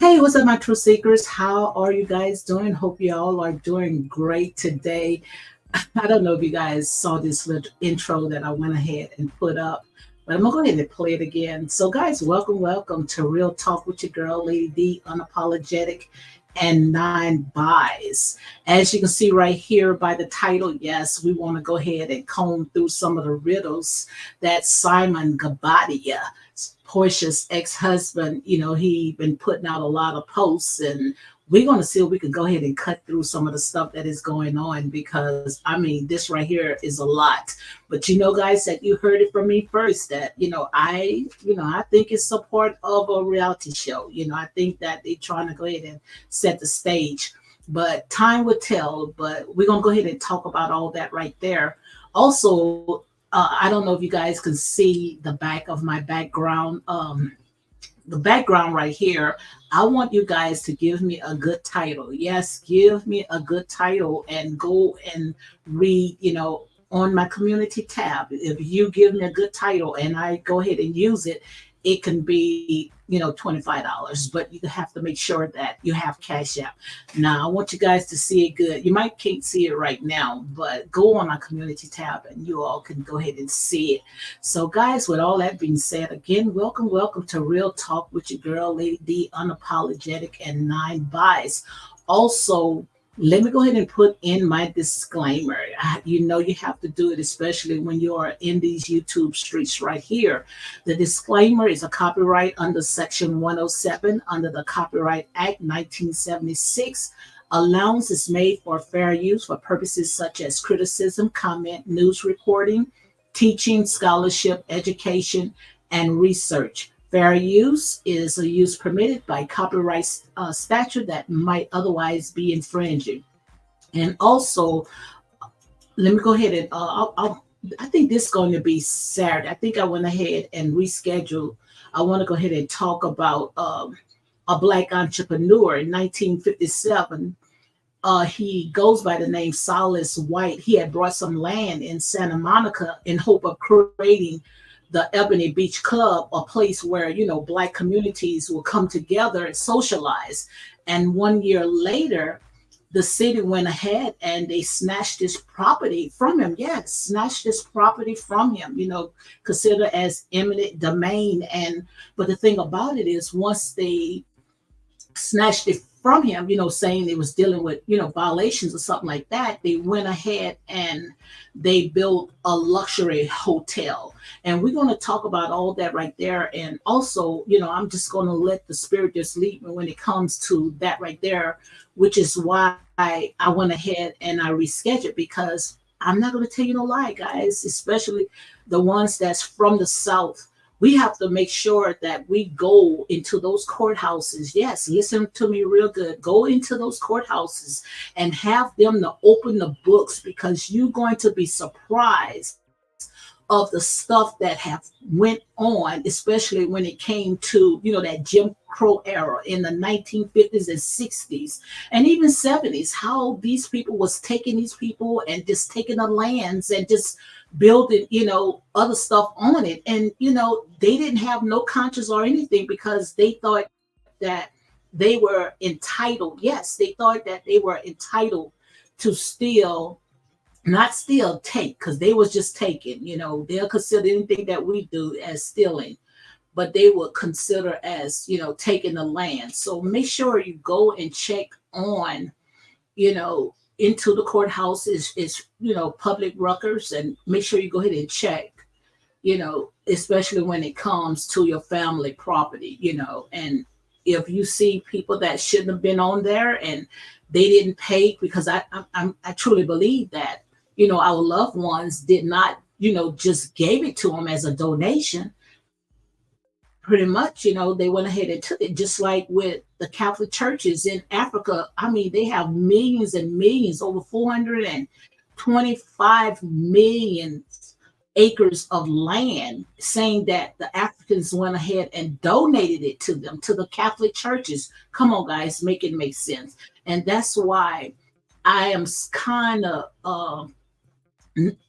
Hey, what's up, my truth seekers? How are you guys doing? Hope you all are doing great today. I don't know if you guys saw this little intro that I went ahead and put up, but I'm gonna go ahead and play it again. So, guys, welcome to Real Talk with your girl, Lady D, unapologetic and nine buys. As you can see right here by the title, yes, we want to go ahead and comb through some of the riddles that Simon Guobadia, Portia's ex-husband, he been putting out a lot of posts, and we're going to see if we can go ahead and cut through some of the stuff that is going on, because I mean, this right here is a lot. But guys, that you heard it from me first, that I think it's a part of a reality show. I think that they're trying to go ahead and set the stage, but time will tell. But we're going to go ahead and talk about all that right there. Also, I don't know if you guys can see the back of my background. The background right here, I want you guys to give me a good title. Yes, give me a good title and go and read, on my community tab. If you give me a good title and I go ahead and use it, it can be, $25, but you have to make sure that you have Cash App. Now, I want you guys to see it good. You might can't see it right now, but go on our community tab and you all can go ahead and see it. So, guys, with all that being said, again, welcome to Real Talk with your girl, Lady D, unapologetic and nine buys. Also, let me go ahead and put in my disclaimer. You have to do it, especially when you are in these YouTube streets right here. The disclaimer is a copyright under Section 107 under the Copyright Act 1976. Allowance is made for fair use for purposes such as criticism, comment, news reporting, teaching, scholarship, education, and research. Fair use is a use permitted by copyright statute that might otherwise be infringing. And also, let me go ahead and I think this is going to be Saturday. I think I went ahead and rescheduled. I want to go ahead and talk about a black entrepreneur in 1957. He goes by the name Silas White. He had brought some land in Santa Monica in hope of creating the Ebony Beach Club, a place where, black communities will come together and socialize. And 1 year later, the city went ahead and they snatched this property from him. Yes, snatched this property from him, considered as eminent domain. But the thing about it is, once they snatched it from him, saying it was dealing with, violations or something like that, they went ahead and they built a luxury hotel. And we're going to talk about all that right there. And also, I'm just going to let the spirit just lead me when it comes to that right there, which is why I went ahead and I rescheduled, because I'm not going to tell you no lie, guys, especially the ones that's from the South. We have to make sure that we go into those courthouses. Yes, listen to me real good. Go into those courthouses and have them to open the books, because you're going to be surprised of the stuff that have went on, especially when it came to, that Jim Crow era in the 1950s and 60s and even 70s, how these people was taking these people and just taking the lands and just building, other stuff on it. And, they didn't have no conscience or anything, because they thought that they were entitled. Yes, they thought that they were entitled to steal, not steal, take, because they was just taking, they'll consider anything that we do as stealing, but they would consider as, taking the land. So make sure you go and check on, into the courthouse is public records, and make sure you go ahead and check, especially when it comes to your family property, and if you see people that shouldn't have been on there and they didn't pay, because I truly believe that, our loved ones did not, just gave it to them as a donation. Pretty much, they went ahead and took it, just like with the Catholic churches in Africa. I mean, they have millions and millions, over 425 million acres of land, saying that the Africans went ahead and donated it to them, to the Catholic churches. Come on, guys, make it make sense. And that's why I am kind of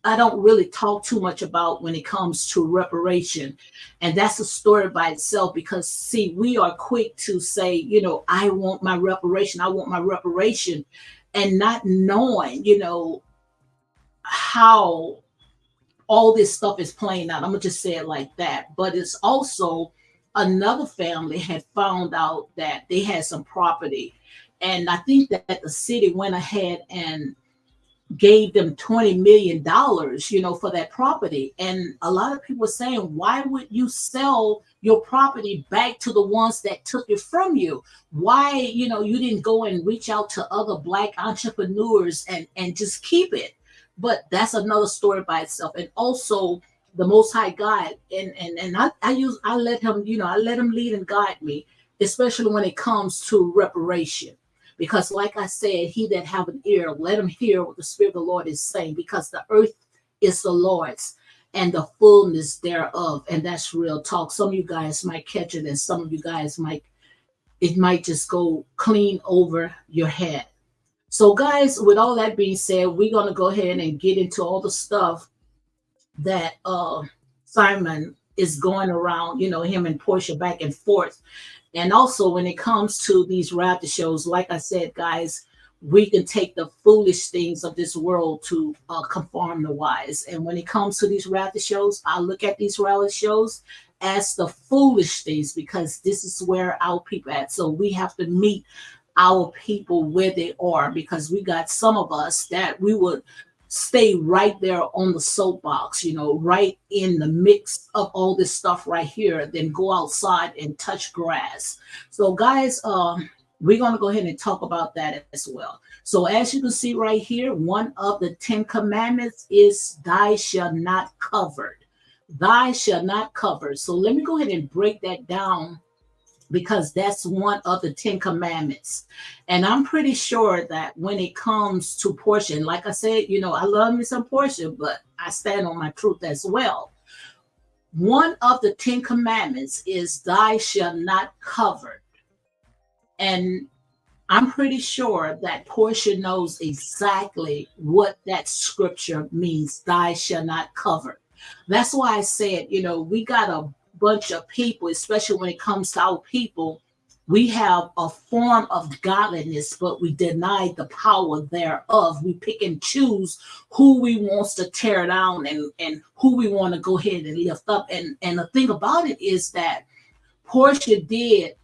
I don't really talk too much about when it comes to reparation. And that's a story by itself because, see, we are quick to say, I want my reparation, I want my reparation, and not knowing, how all this stuff is playing out. I'm going to just say it like that. But it's also another family had found out that they had some property. And I think that the city went ahead and gave them $20 million, for that property. And a lot of people are saying, why would you sell your property back to the ones that took it from you? Why, you didn't go and reach out to other black entrepreneurs and just keep it? But that's another story by itself. And also the most high God, and I let him, I let him lead and guide me, especially when it comes to reparation, because like I said, he that have an ear, let him hear what the Spirit of the Lord is saying, because the earth is the Lord's and the fullness thereof. And that's real talk. Some of you guys might catch it, and some of you guys it might just go clean over your head. So guys, with all that being said, we're going to go ahead and get into all the stuff that Simon is going around, him and Portia back and forth. And also, when it comes to these reality shows, like I said, guys, we can take the foolish things of this world to conform the wise. And when it comes to these reality shows, I look at these reality shows as the foolish things, because this is where our people at. So we have to meet our people where they are, because we got some of us that we would stay right there on the soapbox, right in the mix of all this stuff right here, then go outside and touch grass. So, guys, we're going to go ahead and talk about that as well. So, as you can see right here, one of the 10 commandments is "Thy shall not covered." Thy shall not cover. So, let me go ahead and break that down, because that's one of the 10 commandments. And I'm pretty sure that when it comes to portion, like I said, I love me some portion, but I stand on my truth as well. One of the 10 commandments is "Thy shall not cover." And I'm pretty sure that Portia knows exactly what that scripture means, "Thou shall not cover." That's why I said, we got a bunch of people, especially when it comes to our people, we have a form of godliness, but we deny the power thereof. We pick and choose who we wants to tear down, and who we want to go ahead and lift up. And the thing about it is that Portia did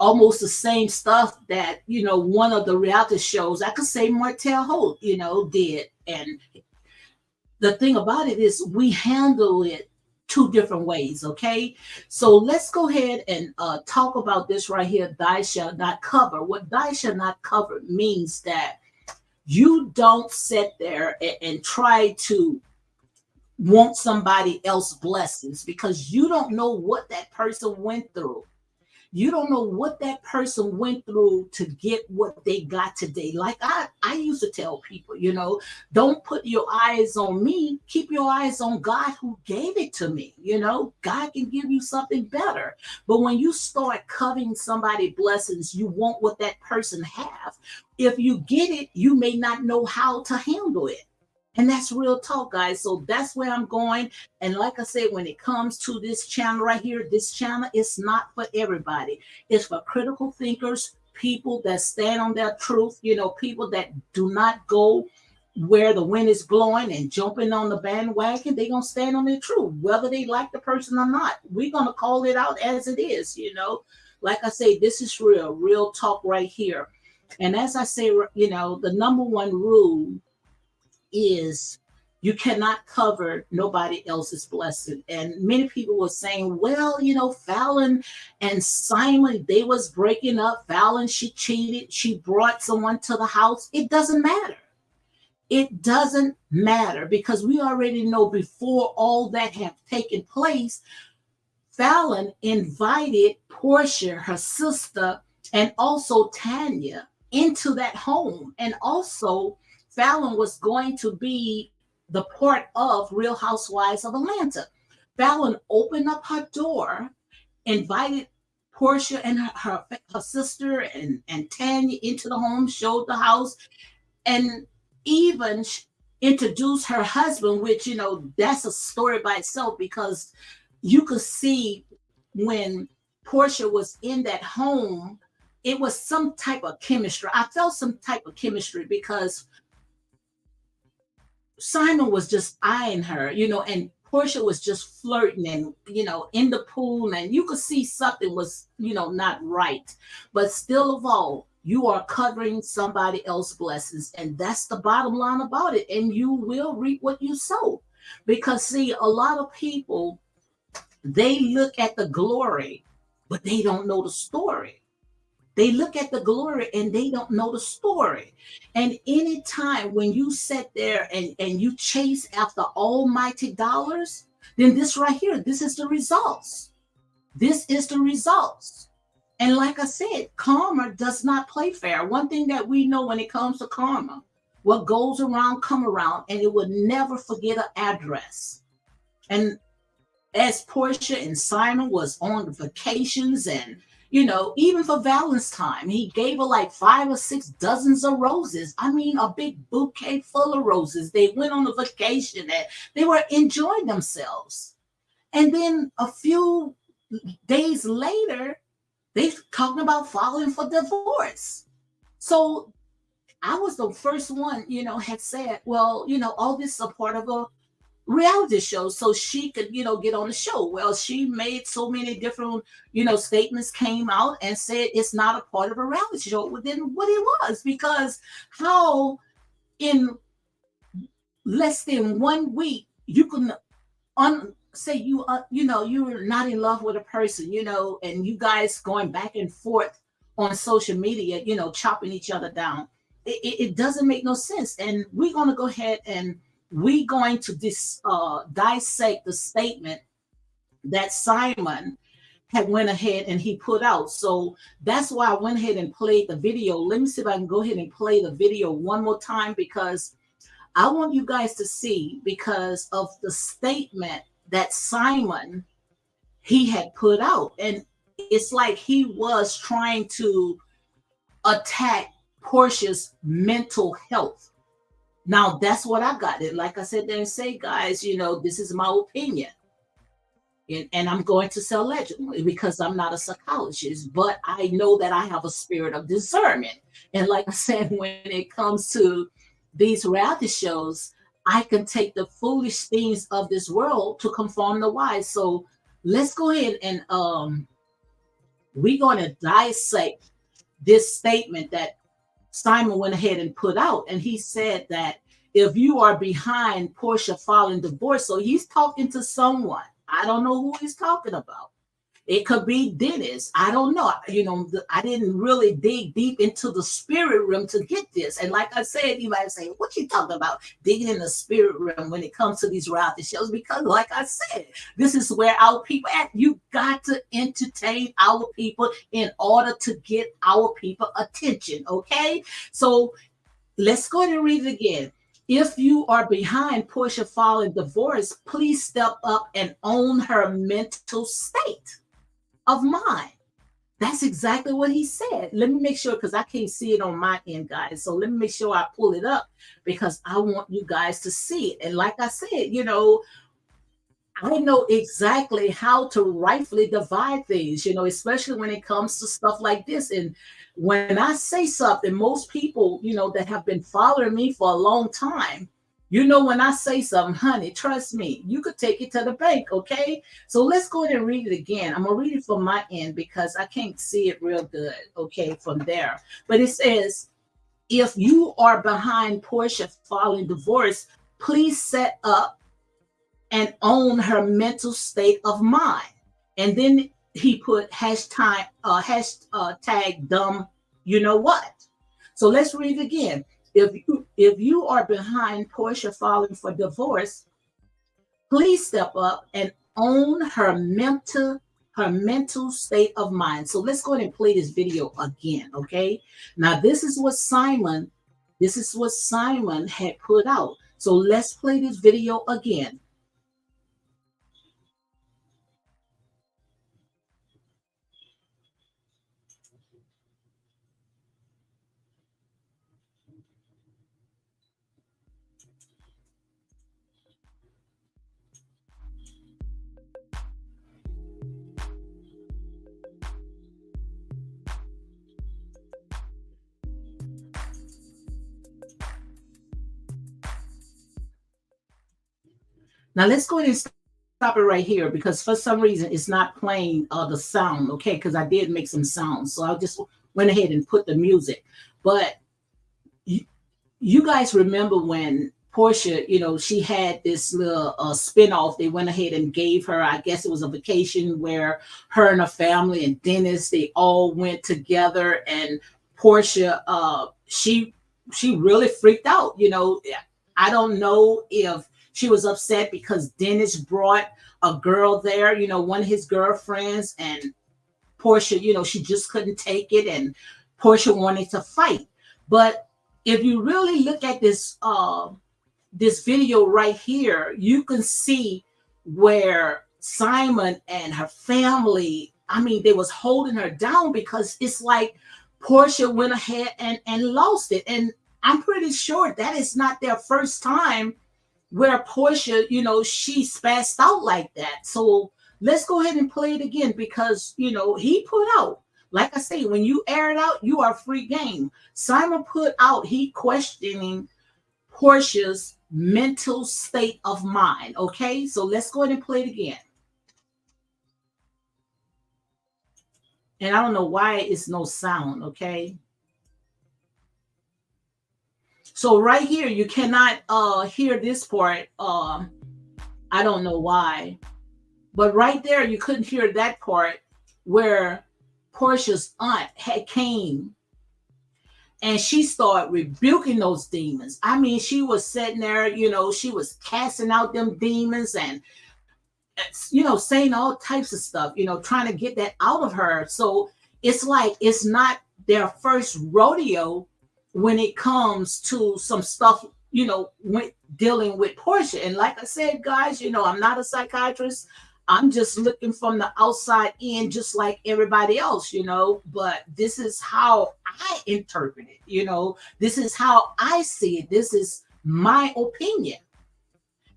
almost the same stuff that, one of the reality shows, I could say Martell Holt, did. And the thing about it is we handle it two different ways, okay? So let's go ahead and talk about this right here. "Thy shall not cover." What "thy shall not cover" means that you don't sit there and try to want somebody else's blessings, because you don't know what that person went through. You don't know what that person went through to get what they got today. Like I used to tell people, don't put your eyes on me. Keep your eyes on God who gave it to me. God can give you something better. But when you start coveting somebody's blessings, you want what that person have. If you get it, you may not know how to handle it. And that's real talk, guys. So that's where I'm going. And like I said, when it comes to this channel right here, this channel is not for everybody. It's for critical thinkers, people that stand on their truth, people that do not go where the wind is blowing and jumping on the bandwagon. They're going to stand on their truth, whether they like the person or not. We're going to call it out as it is. Like I say, this is real talk right here. And as I say, the number one rule is you cannot cover nobody else's blessing. And many people were saying, well, Fallon and Simon, they was breaking up. Fallon, she cheated. She brought someone to the house. It doesn't matter. It doesn't matter, because we already know before all that have taken place, Fallon invited Portia, her sister, and also Tanya into that home. And also, Fallon was going to be the part of Real Housewives of Atlanta. Fallon opened up her door, invited Portia and her sister and Tanya into the home, showed the house, and even introduced her husband, which, that's a story by itself, because you could see when Porsha was in that home, it was some type of chemistry. I felt some type of chemistry because Simon was just eyeing her, and Portia was just flirting and, in the pool, and you could see something was, not right. But still of all, you are covering somebody else's blessings. And that's the bottom line about it. And you will reap what you sow. Because see, a lot of people, they look at the glory, but they don't know the story. They look at the glory and they don't know the story. And anytime when you sit there and you chase after almighty dollars, then this right here, this is the results. This is the results. And like I said, karma does not play fair. One thing that we know when it comes to karma, what goes around come around, and it will never forget an address. And as Portia and Simon was on vacations, and even for Valentine's, he gave her like 5 or 6 dozens of roses. I mean, a big bouquet full of roses. They went on a vacation and they were enjoying themselves. And then a few days later, they talking about filing for divorce. So I was the first one, had said, well, all this is a part of a reality show, so she could get on the show. Well, she made so many different statements, came out and said it's not a part of a reality show. Well, then what it was, because how in less than 1 week you can say you're not in love with a person, and you guys going back and forth on social media, chopping each other down. It doesn't make no sense. And we're going to go ahead and we're going to dissect the statement that Simon had went ahead and he put out. So that's why I went ahead and played the video. Let me see if I can go ahead and play the video one more time, because I want you guys to see, because of the statement that Simon he had put out. And it's like he was trying to attack Portia's mental health. Now that's what I got. And like I said there and say, guys, this is my opinion. And I'm going to say allegedly, because I'm not a psychologist, but I know that I have a spirit of discernment. And like I said, when it comes to these reality shows, I can take the foolish things of this world to conform the wise. So let's go ahead and we're going to dissect this statement that Simon went ahead and put out. And he said that if you are behind Porsha filing divorce, so he's talking to someone. I don't know who he's talking about. It could be Dennis. I don't know. I didn't really dig deep into the spirit realm to get this. And like I said, you might say, what you talking about? Digging in the spirit realm when it comes to these reality shows? Because like I said, this is where our people at. You got to entertain our people in order to get our people attention. Okay. So let's go ahead and read it again. If you are behind Portia filing divorce, please step up and own her mental state of mind. That's exactly what he said. Let me make sure, because I can't see it on my end, guys. So let me make sure I pull it up, because I want you guys to see it. And like I said, I know exactly how to rightfully divide things, especially when it comes to stuff like this. And when I say something, most people, that have been following me for a long time, when I say something, honey, trust me, you could take it to the bank, okay? So let's go ahead and read it again. I'm going to read it from my end because I can't see it real good, okay, from there. But it says, if you are behind Portia filing divorce, please set up and own her mental state of mind. And then he put hashtag dumb, you know what? So let's read it again. If you are behind Portia filing for divorce, please step up and own her mental state of mind. So let's go ahead and play this video again, okay? Now this is what Simon had put out. So let's play this video again. Now let's go ahead and stop it right here because for some reason it's not playing the sound, okay? Because I did make some sounds, so I just went ahead and put the music. But you, you guys remember when Porsha, she had this little spinoff. They went ahead and gave her, I guess it was a vacation where her and her family and Dennis, they all went together. And Porsha, she really freaked out. I don't know if she was upset because Dennis brought a girl there, one of his girlfriends, and Porsha, she just couldn't take it, and Porsha wanted to fight. But if you really look at this video right here, you can see where Simon and her family, I mean, they was holding her down because it's like Porsha went ahead and lost it. And I'm pretty sure that is not their first time where Porsha, she spazzed out like that. So let's go ahead and play it again because, he put out, like I say, when you air it out, you are free game. Simon put out, he questioning Porsha's mental state of mind. Okay, so let's go ahead and play it again. And I don't know why it's no sound. Okay, so right here you cannot hear this part. I don't know why, but right there you couldn't hear that part where Porsha's aunt had came and she started rebuking those demons. I mean, she was sitting there, she was casting out them demons and, saying all types of stuff, trying to get that out of her. So it's like it's not their first rodeo when it comes to some stuff, when dealing with Porsha. And like I said, guys, I'm not a psychiatrist. I'm just looking from the outside in, just like everybody else, but this is how I interpret it, this is how I see it. This is my opinion.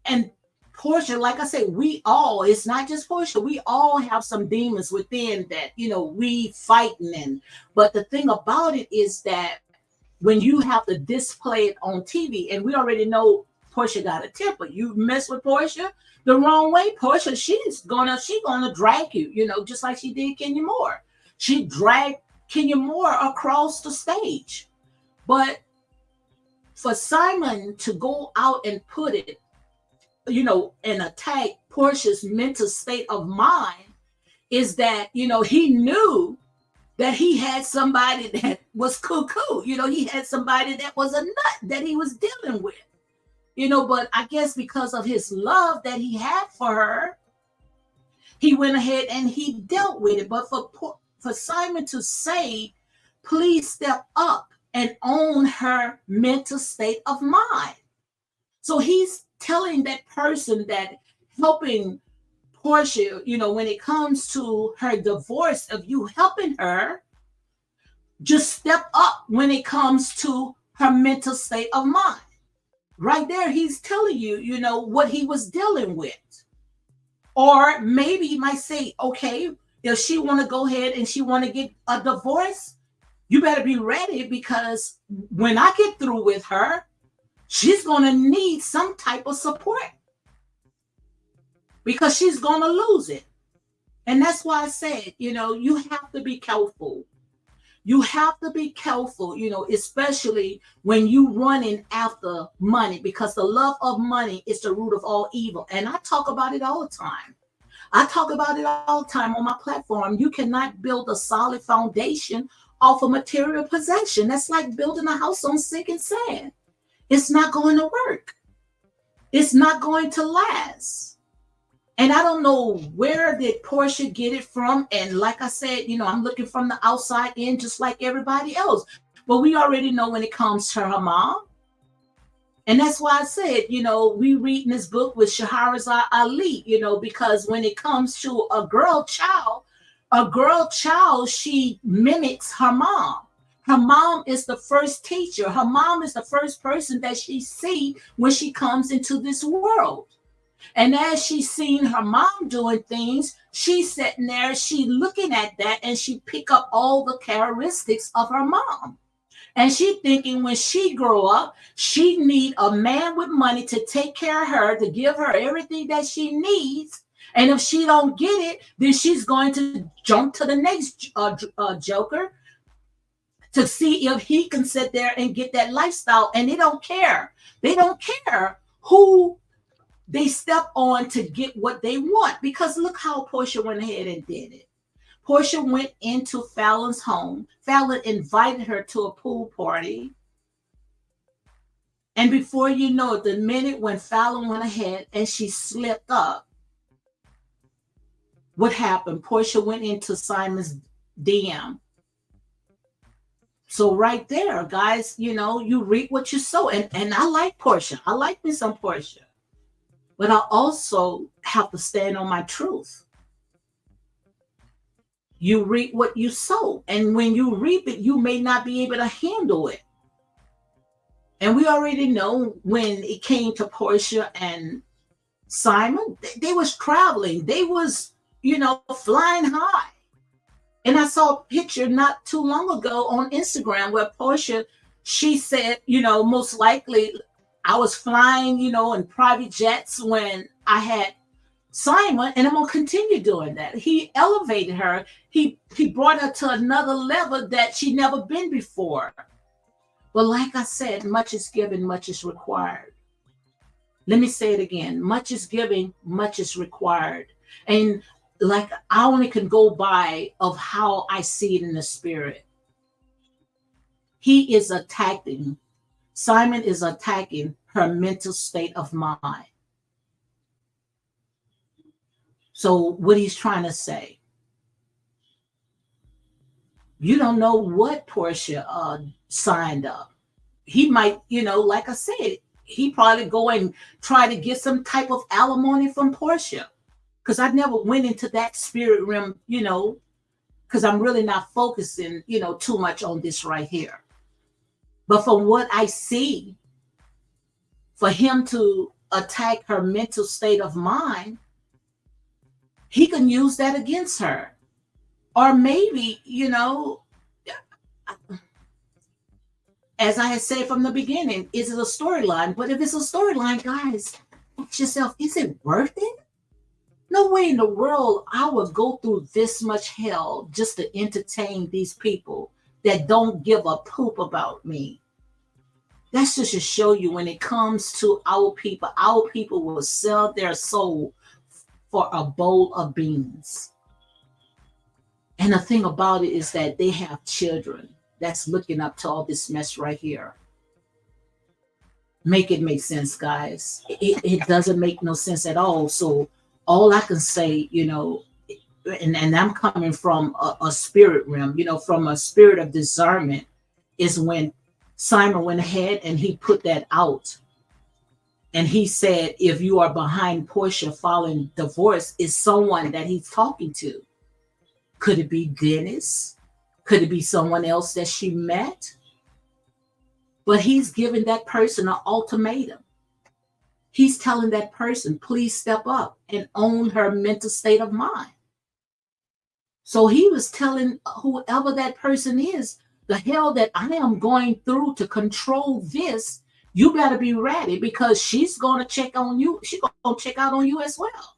And Porsha, like I said, we all, it's not just Porsha, we all have some demons within that, we fighting in. But the thing about it is that when you have to display it on TV, and we already know Porsha got a temper. You mess with Porsha the wrong way, Porsha, she's gonna drag you, just like she did Kenya Moore. She dragged Kenya Moore across the stage. But for Simon to go out and put it, and attack Porsha's mental state of mind is that, he knew that he had somebody that was cuckoo. He had somebody that was a nut that he was dealing with. But I guess because of his love that he had for her, he went ahead and he dealt with it. But for Simon to say, please step up and own her mental state of mind. So he's telling that person that helping Porsha, when it comes to her divorce, of you helping her, just step up when it comes to her mental state of mind. Right there, he's telling you, what he was dealing with. Or maybe he might say, okay, if she want to go ahead and she want to get a divorce, you better be ready because when I get through with her, she's going to need some type of support because she's going to lose it. And that's why I said, you have to be careful. You have to be careful, especially when you running after money, because the love of money is the root of all evil. And I talk about it all the time. I talk about it all the time on my platform. You cannot build a solid foundation off of material possession. That's like building a house on sinking sand. It's not going to work. It's not going to last. And I don't know where did Porsha get it from. And like I said, I'm looking from the outside in just like everybody else. But we already know when it comes to her mom. And that's why I said, we reading this book with Shahrazad Ali, because when it comes to a girl child, she mimics her mom. Her mom is the first teacher. Her mom is the first person that she see when she comes into this world. And as she's seen her mom doing things, she's sitting there, she looking at that, and she pick up all the characteristics of her mom. And she thinking when she grow up, she need a man with money to take care of her, to give her everything that she needs. And if she don't get it, then she's going to jump to the next joker to see if he can sit there and get that lifestyle. And they don't care. They don't care who they step on to get what they want. Because look how Porsha went ahead and did it. Porsha went into Fallon's home. Fallon invited her to a pool party. And before you know it, the minute when Fallon went ahead and she slipped up, what happened? Porsha went into Simon's DM. So right there, guys, you know, you reap what you sow. And I like Porsha. I like me some Porsha. But I also have to stand on my truth. You reap what you sow. And when you reap it, you may not be able to handle it. And we already know when it came to Porsha and Simon, they was traveling. They was, you know, flying high. And I saw a picture not too long ago on Instagram where Porsha, she said, you know, most likely I was flying, you know, in private jets when I had Simon, and I'm gonna continue doing that. He elevated her. He brought her to another level that she never been before. But like I said, much is given, much is required. Let me say it again. Much is given, much is required. And like I only can go by of how I see it in the spirit. He is attacking. Simon is attacking her mental state of mind. So what he's trying to say, you don't know what Porsha signed up. He might, you know, like I said, he probably go and try to get some type of alimony from Porsha. Because I never went into that spirit realm, you know, because I'm really not focusing, you know, too much on this right here. But from what I see, for him to attack her mental state of mind, he can use that against her. Or maybe, you know, as I had said from the beginning, is it a storyline? But if it's a storyline, guys, ask yourself, is it worth it? No way in the world I would go through this much hell just to entertain these people that don't give a poop about me. That's just to show you when it comes to our people will sell their soul for a bowl of beans. And the thing about it is that they have children that's looking up to all this mess right here. Make it make sense, guys. It doesn't make no sense at all. So all I can say, you know, and I'm coming from a spirit realm, you know, from a spirit of discernment, is when Simon went ahead and he put that out. And he said, if you are behind Porsha following divorce, is someone that he's talking to. Could it be Dennis? Could it be someone else that she met? But he's giving that person an ultimatum. He's telling that person, please step up and own her mental state of mind. So he was telling whoever that person is, the hell that I am going through to control this, you better be ready because she's going to check on you. She's going to check out on you as well.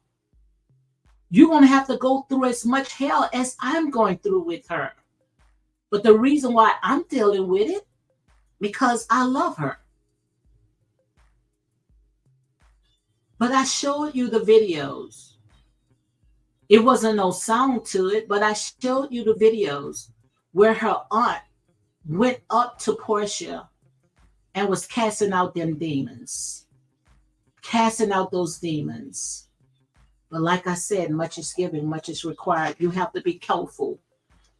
You're going to have to go through as much hell as I'm going through with her. But the reason why I'm dealing with it, because I love her. But I showed you the videos. It wasn't no sound to it, but I showed you the videos where her aunt went up to Porsha and was casting out them demons. Casting out those demons. But like I said, much is given, much is required. You have to be careful.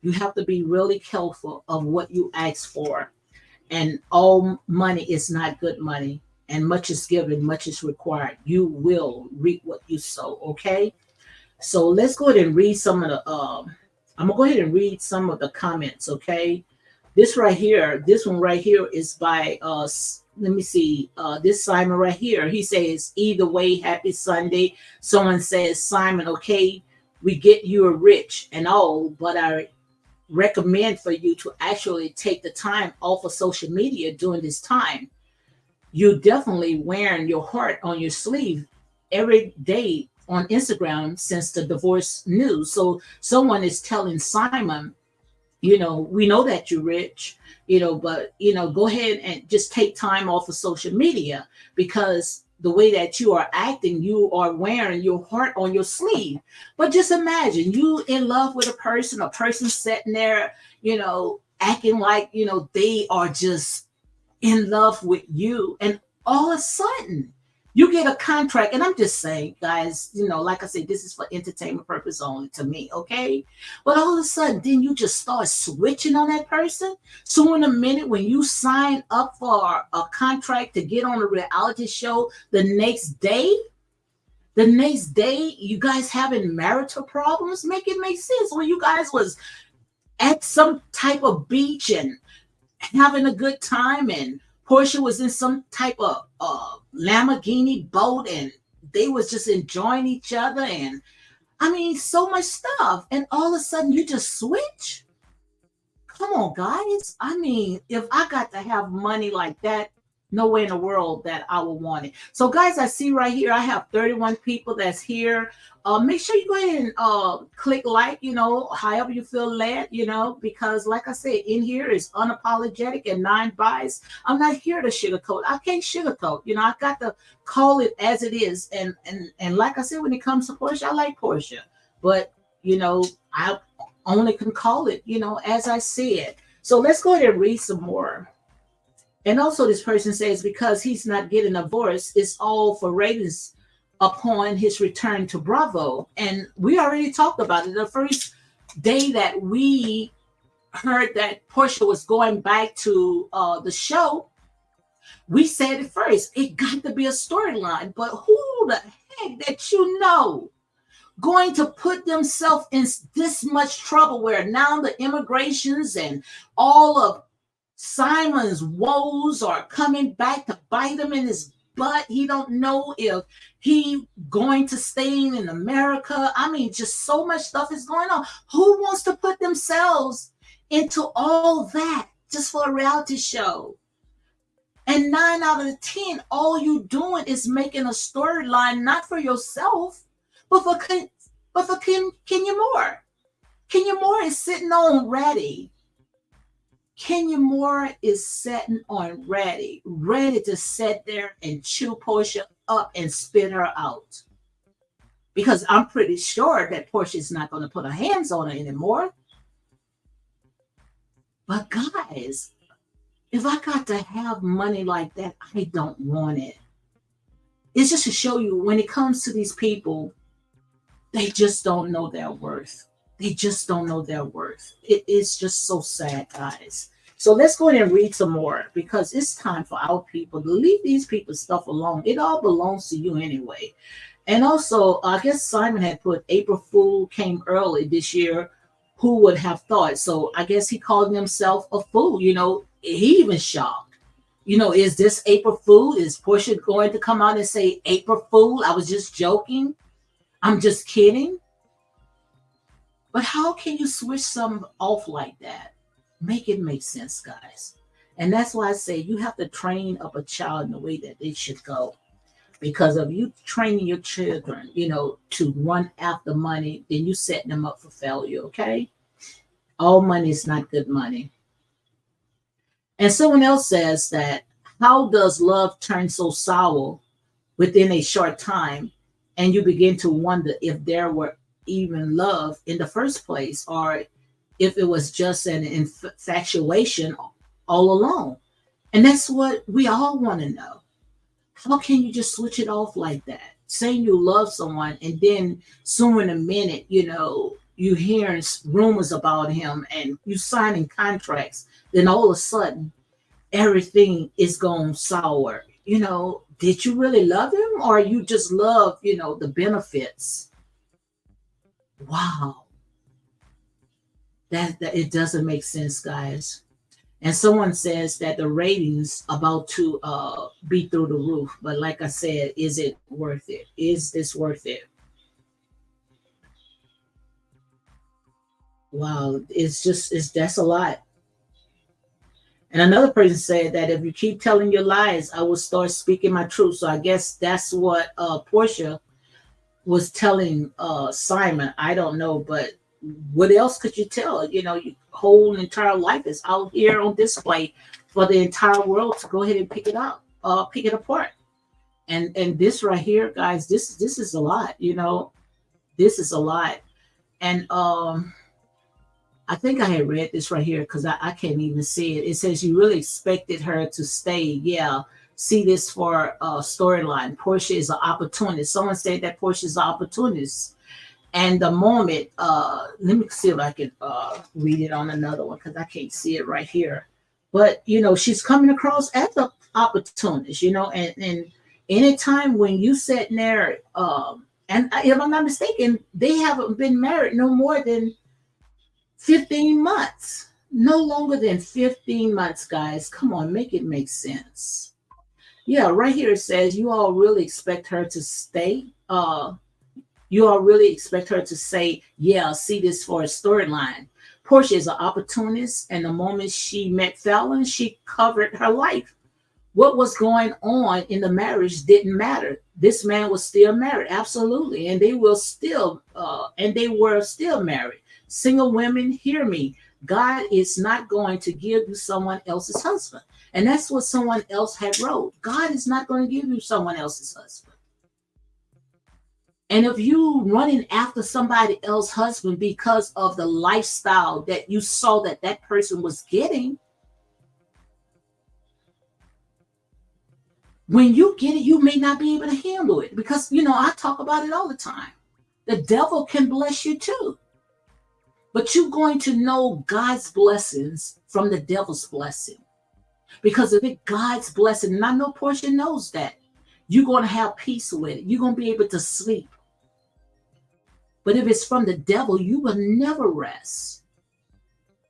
You have to be really careful of what you ask for. And all money is not good money. And much is given, much is required. You will reap what you sow, okay? So let's go ahead and read some of the, I'm going to go ahead and read some of the comments, okay? This right here, this one right here is by, let me see, this Simon right here. He says, either way, happy Sunday. Someone says, Simon, okay, we get you are rich and all, but recommend for you to actually take the time off of social media during this time. You definitely wearing your heart on your sleeve every day on Instagram since the divorce news. So someone is telling Simon, we know that you're rich, but go ahead and just take time off of social media, because the way that you are acting, you are wearing your heart on your sleeve. But just imagine you in love with a person sitting there, acting like, they are just in love with you, and all of a sudden you get a contract. And I'm just saying, guys, like I said, this is for entertainment purpose only to me, okay? But all of a sudden then you just start switching on that person. So in a minute, when you sign up for a contract to get on a reality show, the next day you guys having marital problems. Make it make sense. When you guys was at some type of beach and having a good time, and Portia was in some type of Lamborghini boat, and they was just enjoying each other, and I mean so much stuff, and all of a sudden you just switch. Come on, guys. I mean, if I got to have money like that, no way in the world that I would want it. So, guys, I see right here I have 31 people that's here. Make sure you go ahead and click like, however you feel led, because like I said, in here is unapologetic and non-biased. I'm not here to sugarcoat. I can't sugarcoat. I got to call it as it is. And like I said, when it comes to Porsche, I like Porsche, but I only can call it, as I see it. So let's go ahead and read some more. And also, this person says because he's not getting a divorce, it's all for ratings upon his return to Bravo. And we already talked about it. The first day that we heard that Portia was going back to the show, we said it first. It got to be a storyline. But who the heck that going to put themselves in this much trouble, where now the immigrations and all of Simon's woes are coming back to bite him in his butt. He don't know if he going to stay in America. I mean, just so much stuff is going on. Who wants to put themselves into all that just for a reality show? And 9 out of the 10, all you doing is making a storyline, not for yourself, but for Kenya Moore. Kenya Moore is sitting on ready. Kenya Moore is sitting on ready to sit there and chew Porsha up and spit her out. Because I'm pretty sure that Porsha is not going to put her hands on her anymore. But guys, if I got to have money like that, I don't want it. It's just to show you, when it comes to these people, they just don't know their worth. They just don't know their worth. It is just so sad, guys. So let's go ahead and read some more, because it's time for our people to leave these people's stuff alone. It all belongs to you anyway. And also, I guess Simon had put April Fool came early this year. Who would have thought? So I guess he called himself a fool. He even shocked. Is this April Fool? Is Portia going to come out and say, April Fool, I was just joking? I'm just kidding? But how can you switch some off like that? Make it make sense, guys. And that's why I say you have to train up a child in the way that they should go. Because of you training your children, to run after money, then you setting them up for failure, okay? All money is not good money. And someone else says that, how does love turn so sour within a short time, and you begin to wonder if there were even love in the first place, or if it was just an infatuation all along? And that's what we all want to know. How can you just switch it off like that? Saying you love someone, and then soon in a minute, you hearing rumors about him and you signing contracts, then all of a sudden everything is going sour. Did you really love him, or you just love, the benefits? Wow. That it doesn't make sense, guys. And someone says that the ratings about to be through the roof. But like I said, is it worth it? Is this worth it? Wow, it's that's a lot. And another person said that if you keep telling your lies, I will start speaking my truth. So I guess that's what Portia was telling Simon. I don't know, but what else could you tell? You know, your whole entire life is out here on display for the entire world to go ahead and pick it up, pick it apart. And this right here, guys, this is a lot. You know, this is a lot. And I think I had read this right here because I can't even see it. It says you really expected her to stay. Yeah. See this for storyline. Portia is an opportunist. Someone said that Portia is an opportunist. And the moment, let me see if I can read it on another one because I can't see it right here. But you know, she's coming across as an opportunist, you know, and anytime when you sit there, and if I'm not mistaken, they haven't been married no more than 15 months. No longer than 15 months, guys. Come on, make it make sense. Yeah, right here it says you all really expect her to stay. You all really expect her to say, yeah, see this for a storyline. Portia is an opportunist, and the moment she met Fallon, she covered her life. What was going on in the marriage didn't matter. This man was still married, absolutely, and they were still married. Single women, hear me. God is not going to give you someone else's husband, and that's what someone else had wrote. God is not going to give you someone else's husband. And if you running after somebody else's husband because of the lifestyle that you saw that that person was getting, when you get it, you may not be able to handle it because, you know, I talk about it all the time. The devil can bless you too, but you're going to know God's blessings from the devil's blessing. Because if it's God's blessing, and I know Portia knows that, you're going to have peace with it. You're going to be able to sleep. But if it's from the devil, you will never rest.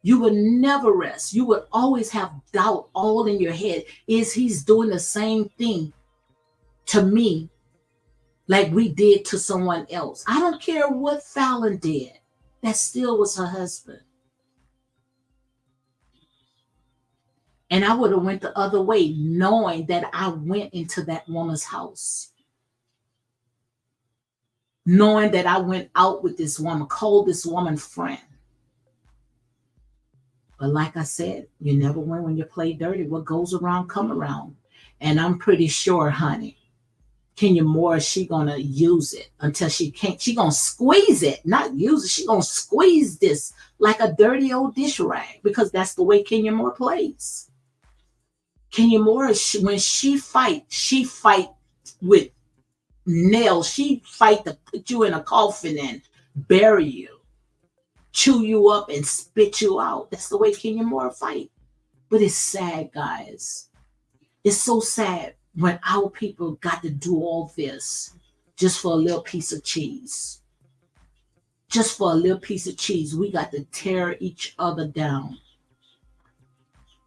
You will never rest. You will always have doubt all in your head. Is he's doing the same thing to me like we did to someone else? I don't care what Fallon did. That still was her husband. And I would have went the other way knowing that I went into that woman's house. Knowing that I went out with this woman, called this woman friend. But like I said, you never win when you play dirty. What goes around, come around. And I'm pretty sure, honey, Kenya Moore, she gonna use it until she can't. She gonna squeeze it, not use it. She gonna squeeze this like a dirty old dish rag because that's the way Kenya Moore plays. Kenya Moore, when she fight with nails. She fight to put you in a coffin and bury you, chew you up and spit you out. That's the way Kenya Moore fight. But it's sad, guys. It's so sad when our people got to do all this just for a little piece of cheese. Just for a little piece of cheese, we got to tear each other down.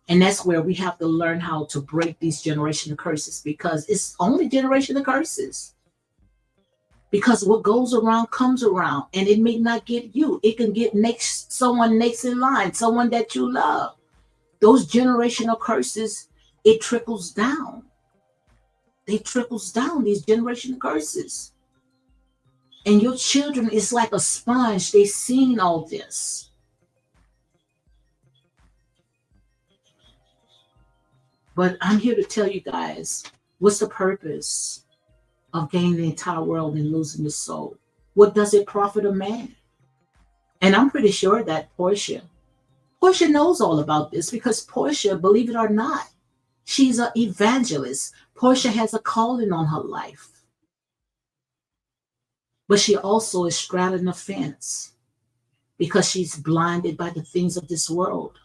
And that's where we have to learn how to break these generational curses because it's only generational curses. Because what goes around comes around, and it may not get you. It can get someone next in line, someone that you love. Those generational curses, it trickles down. They trickles down, these generational curses. And your children is like a sponge. They seen all this. But I'm here to tell you guys, what's the purpose of gaining the entire world and losing the soul? What does it profit a man? And I'm pretty sure that Portia knows all about this because Portia, believe it or not, she's an evangelist. Portia has a calling on her life. But she also is straddling the fence because she's blinded by the things of this world,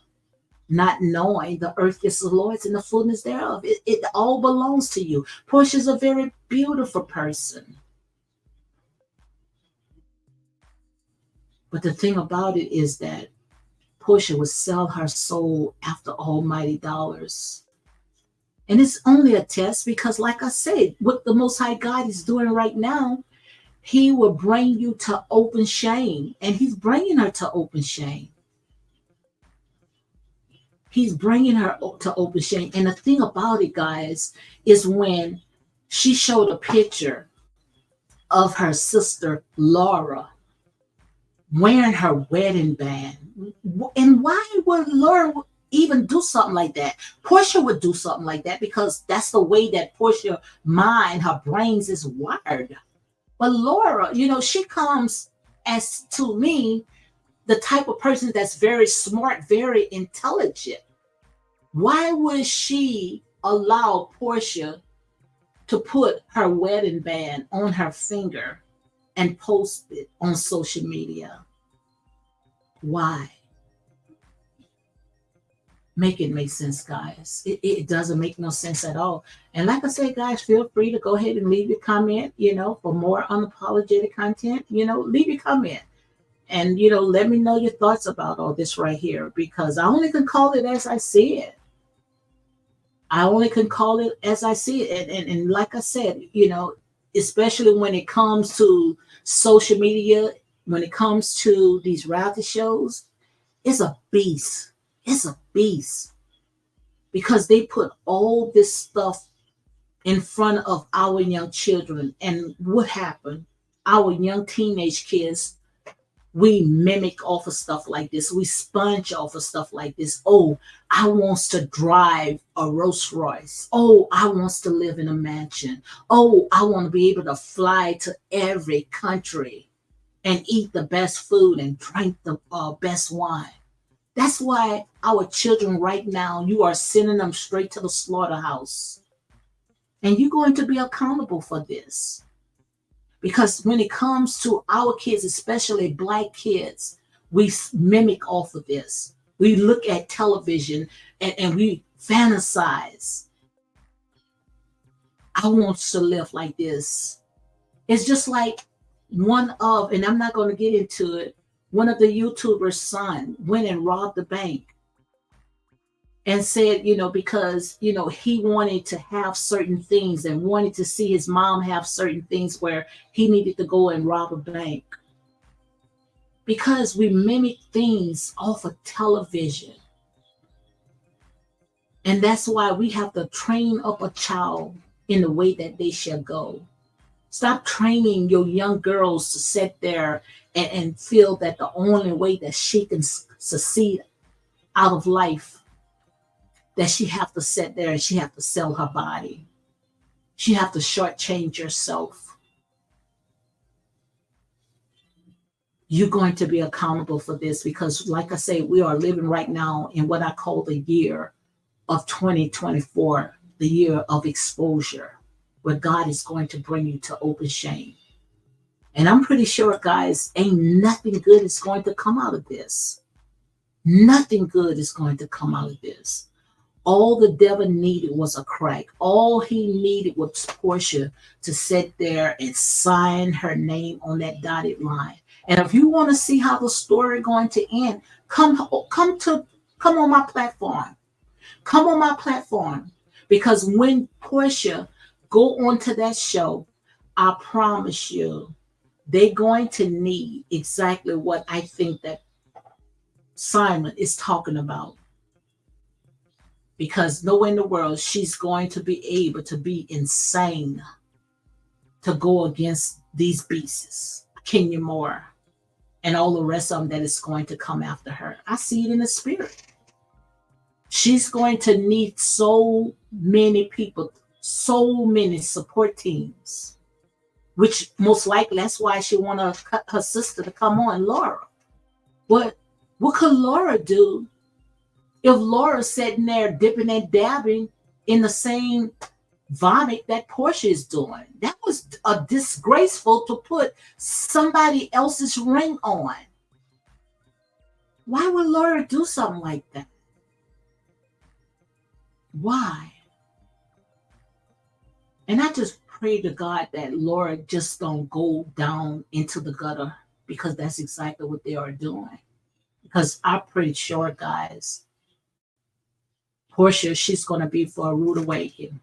not knowing the earth is the Lord's and the fullness thereof. It all belongs to you. Portia's a very beautiful person. But the thing about it is that Portia would sell her soul after almighty dollars. And it's only a test because, like I said, what the Most High God is doing right now, He will bring you to open shame, and he's bringing her to open shame. He's bringing her to open shame. And the thing about it, guys, is when she showed a picture of her sister Laura wearing her wedding band. And why would Laura even do something like that? Porsha would do something like that because that's the way that Porsha mind, her brains is wired. But Laura, she comes as to me the type of person that's very smart, very intelligent. Why would she allow Porsha to put her wedding band on her finger and post it on social media? Why? Make it make sense, guys. It doesn't make no sense at all. And like I said, guys, feel free to go ahead and leave your comment, for more unapologetic content, leave your comment. And, let me know your thoughts about all this right here, because I only can call it as I see it. I only can call it as I see it. And like I said, especially when it comes to social media, when it comes to these reality shows, it's a beast. It's a beast because they put all this stuff in front of our young children. And what happened? Our young teenage kids, we mimic off of stuff like this. We sponge off of stuff like this. Oh, I wants to drive a Rolls Royce. Oh, I wants to live in a mansion. Oh, I want to be able to fly to every country and eat the best food and drink the best wine. That's why our children right now, you are sending them straight to the slaughterhouse. And you're going to be accountable for this. Because when it comes to our kids, especially Black kids, we mimic off of this. We look at television and we fantasize. I want to live like this. It's just like and I'm not going to get into it, one of the YouTubers' son went and robbed the bank and said, because, he wanted to have certain things and wanted to see his mom have certain things where he needed to go and rob a bank. Because we mimic things off of television. And that's why we have to train up a child in the way that they shall go. Stop training your young girls to sit there and feel that the only way that she can succeed out of life, that she have to sit there and she have to sell her body. She have to shortchange herself. You're going to be accountable for this because, like I say, we are living right now in what I call the year of 2024, the year of exposure, where God is going to bring you to open shame. And I'm pretty sure, guys, ain't nothing good is going to come out of this. Nothing good is going to come out of this. All the devil needed was a crack. All he needed was Porsha to sit there and sign her name on that dotted line. And if you want to see how the story going to end, come on my platform. Come on my platform. Because when Porsha go onto that show, I promise you, they're going to need exactly what I think that Simon is talking about. Because nowhere in the world she's going to be able to be insane to go against these beasts, Kenya Moore, and all the rest of them that is going to come after her. I see it in the spirit. She's going to need so many people, so many support teams, which most likely that's why she want her sister to come on, Laura. What could Laura do if Laura's sitting there dipping and dabbing in the same vomit that Porsha is doing? That was a disgraceful to put somebody else's ring on. Why would Laura do something like that? Why? And I just pray to God that Laura just don't go down into the gutter, because that's exactly what they are doing. Because I'm pretty sure, guys, Porsha, she's going to be for a rude awakening.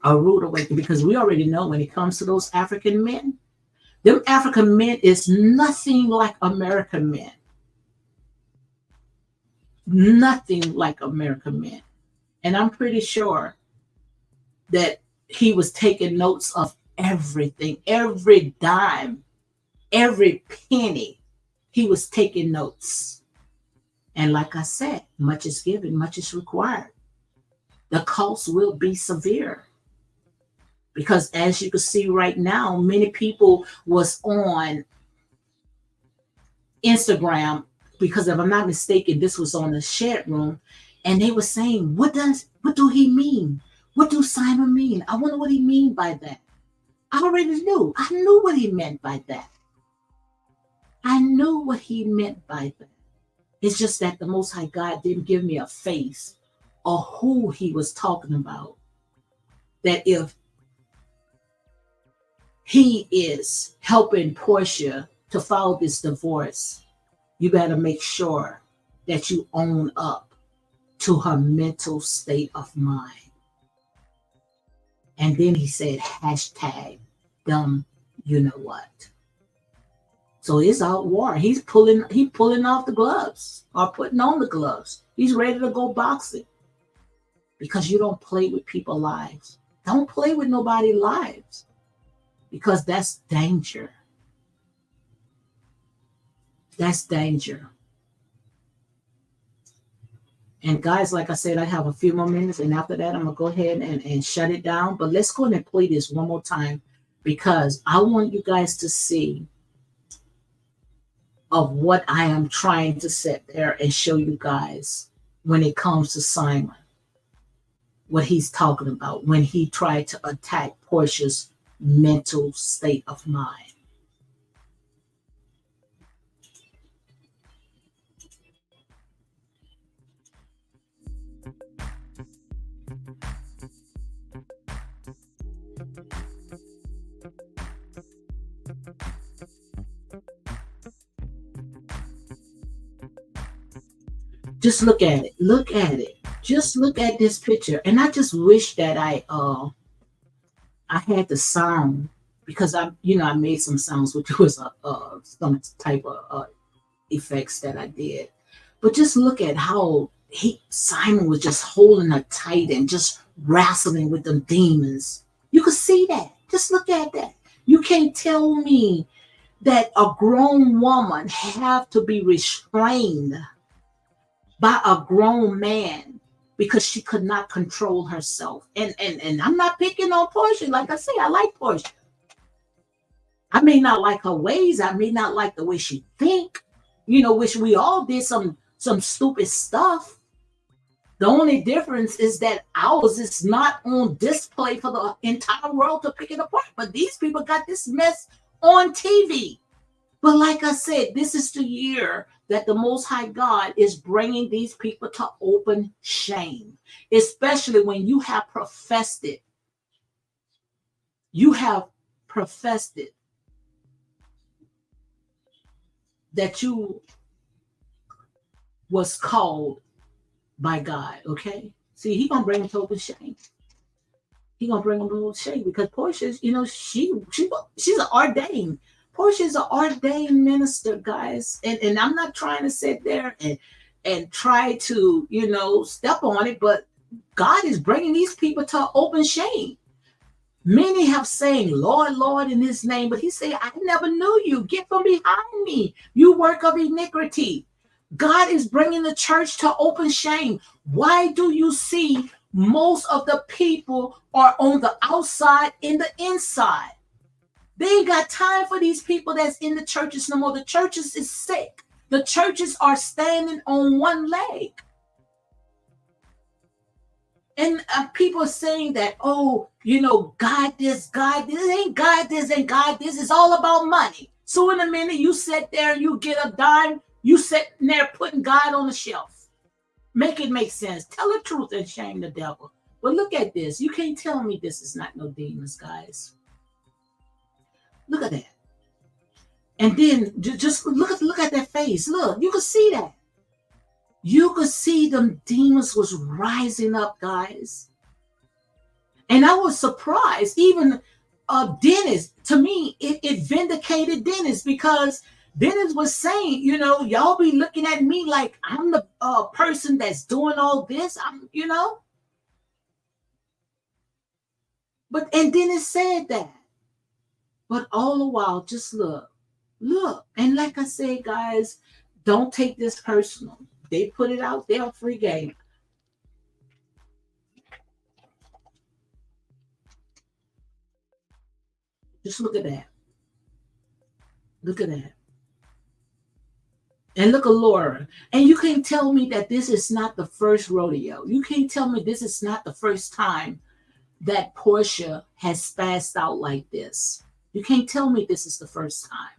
A rude awakening, because we already know when it comes to those African men, Them African men is nothing like American men. Nothing like American men. And I'm pretty sure that he was taking notes of everything, every dime, every penny. He was taking notes. And like I said, much is given, much is required. The cost will be severe. Because as you can see right now, many people was on Instagram, because if I'm not mistaken, this was on the chat room, and they were saying, what do he mean? What do Simon mean? I wonder what he mean by that. I already knew. I knew what he meant by that. I knew what he meant by that. It's just that the Most High God didn't give me a face or who he was talking about. That if he is helping Porsha to file this divorce, you better make sure that you own up to her mental state of mind. And then he said, hashtag dumb, you know what. So it's out war. He's pulling off the gloves or putting on the gloves. He's ready to go boxing. Because you don't play with people's lives. Don't play with nobody's lives. Because that's danger. That's danger. And guys, like I said, I have a few more minutes, and after that, I'm going to go ahead and shut it down. But let's go ahead and play this one more time, because I want you guys to see of what I am trying to sit there and show you guys when it comes to Simon. What he's talking about when he tried to attack Porsha's mental state of mind. Just look at it. Look at it. Just look at this picture. And I just wish that I had the sound, because I made some sounds, which was some type of effects that I did. But just look at how Simon was just holding her tight and just wrestling with the demons. You could see that. Just look at that. You can't tell me that a grown woman have to be restrained by a grown man because she could not control herself. And I'm not picking on Porsha. Like I say, I like Porsha. I may not like her ways. I may not like the way she think. Which we all did some stupid stuff. The only difference is that ours is not on display for the entire world to pick it apart. But these people got this mess on TV. But like I said, this is the year that the Most High God is bringing these people to open shame, especially when you have professed it. You have professed it that you was called by God, okay? See, he gonna bring them to open shame. He gonna bring them to open shame because Porsha's, she's an ordained. Porsha is an ordained minister, guys, and I'm not trying to sit there and try to step on it, but God is bringing these people to open shame. Many have saying, Lord, Lord, in his name, but he said, I never knew you. Get from behind me, you work of iniquity. God is bringing the church to open shame. Why do you see most of the people are on the outside and the inside? They ain't got time for these people that's in the churches no more. The churches is sick. The churches are standing on one leg. And people are saying that, God this. It ain't God this, ain't God this. It's all about money. So in a minute, you sit there and you get a dime, you sitting there putting God on the shelf. Make it make sense. Tell the truth and shame the devil. But look at this. You can't tell me this is not no demons, guys. Look at that. And then just look at that face. Look, you can see that. You could see them demons was rising up, guys. And I was surprised. Even Dennis, to me, it vindicated hated Dennis because Dennis was saying, y'all be looking at me like I'm the person that's doing all this. And Dennis said that. But all the while, just look. And like I said, guys, don't take this personal. They put it out there, free game. Just look at that. Look at that. And look at Laura. And you can't tell me that this is not the first rodeo. You can't tell me this is not the first time that Porsha has spazzed out like this. You can't tell me this is the first time.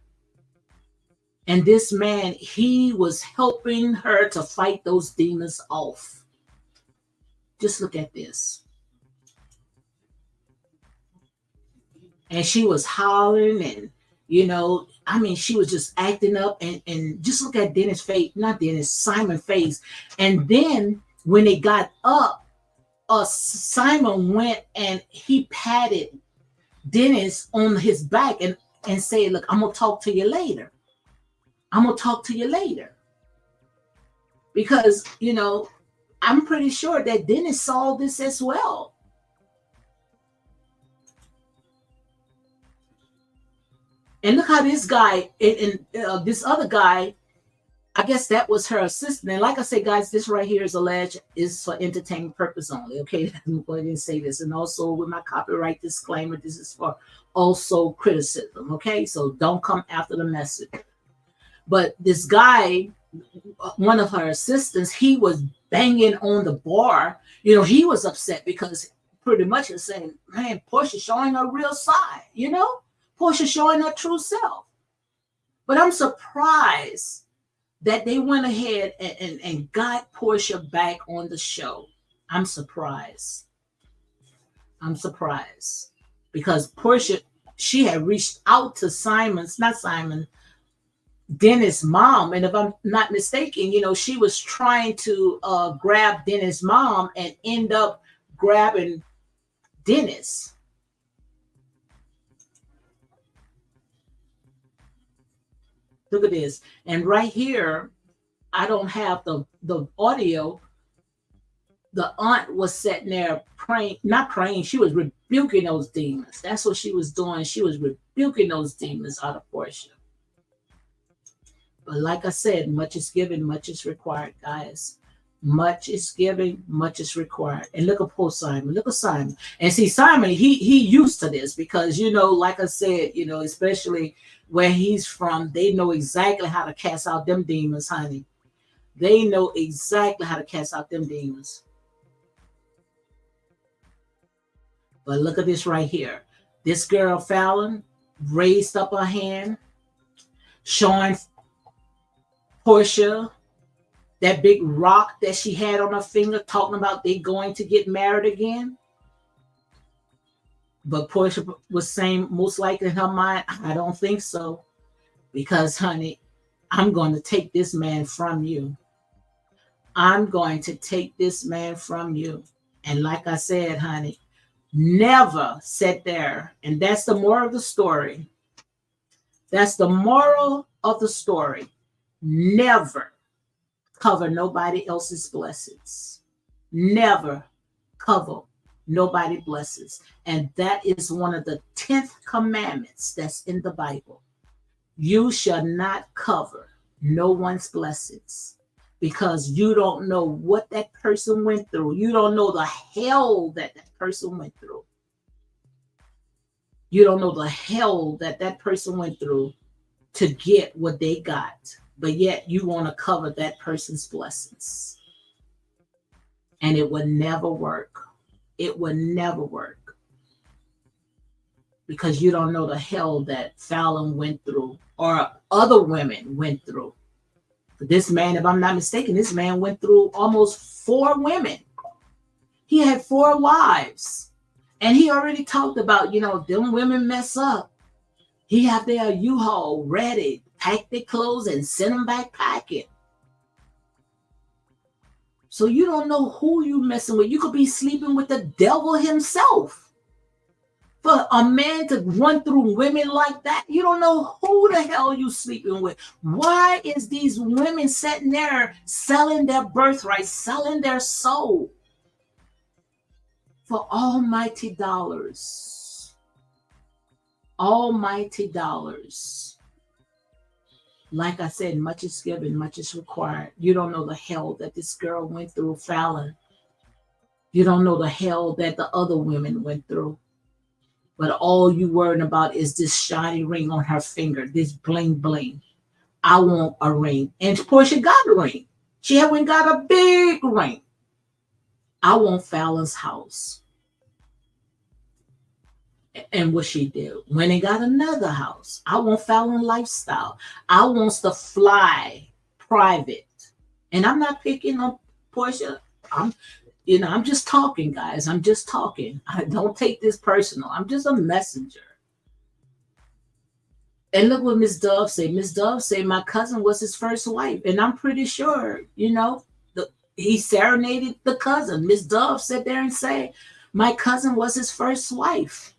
And this man, he was helping her to fight those demons off. Just look at this. And she was hollering and, she was just acting up and just look at Dennis' face, not Dennis, Simon's face. And then when they got up, Simon went and he patted Dennis on his back and said, look, I'm going to talk to you later. I'm going to talk to you later. Because, I'm pretty sure that Dennis saw this as well. And look how this guy and this other guy, I guess that was her assistant. And like I said, guys, this right here is alleged, is for entertainment purpose only. Okay, I'm going to say this. And also with my copyright disclaimer, this is for also criticism. Okay, so don't come after the message. But this guy, one of her assistants, he was banging on the bar. He was upset because pretty much is saying, man, Porsha showing her real side, Porsha showing her true self. But I'm surprised that they went ahead and got Porsha back on the show. I'm surprised. Because Porsha, she had reached out to Dennis' mom. And if I'm not mistaken, she was trying to grab Dennis' mom and end up grabbing Dennis. Look at this. And right here, I don't have the audio. The aunt was sitting there praying, not praying, she was rebuking those demons. That's what she was doing. She was rebuking those demons out of Porsha. But like I said, much is given, much is required, guys. Much is given, much is required. And look at poor Simon. Look at Simon. And see, Simon, he used to this because, like I said, especially where he's from, they know exactly how to cast out them demons, honey. They know exactly how to cast out them demons. But look at this right here. This girl, Fallon, raised up her hand, showing Porsha that big rock that she had on her finger, talking about they going to get married again. But Porsha was saying, most likely in her mind, I don't think so. Because, honey, I'm going to take this man from you. I'm going to take this man from you. And like I said, honey, never sit there. And that's the moral of the story. That's the moral of the story. Never cover nobody else's blessings. Never cover nobody blessings. And that is one of the 10th commandments that's in the Bible. You shall not cover no one's blessings because you don't know what that person went through. You don't know the hell that person went through. You don't know the hell that person went through to get what they got. But yet you want to cover that person's blessings. And it would never work. It would never work. Because you don't know the hell that Fallon went through or other women went through. But this man, if I'm not mistaken, this man went through almost 4 women. He had 4 wives. And he already talked about, them women mess up. He have their U-Haul ready, pack their clothes and send them back packing. So you don't know who you messing with. You could be sleeping with the devil himself. For a man to run through women like that, you don't know who the hell you sleeping with. Why is these women sitting there selling their birthright, selling their soul for almighty dollars? Almighty dollars. Like I said, much is given, much is required. You don't know the hell that this girl went through, Fallon. You don't know the hell that the other women went through. But all you worrying about is this shiny ring on her finger, this bling bling. I want a ring. And Portia got a ring. She had went got a big ring. I want Fallon's house. And what she did, when they got another house, I want Fallon lifestyle. I wants to fly private. And I'm not picking on Portia. I'm just talking, guys. I'm just talking. I don't take this personal. I'm just a messenger. And look what Miss Dove said. Miss Dove said my cousin was his first wife. And I'm pretty sure, he serenaded the cousin. Miss Dove sat there and said, my cousin was his first wife.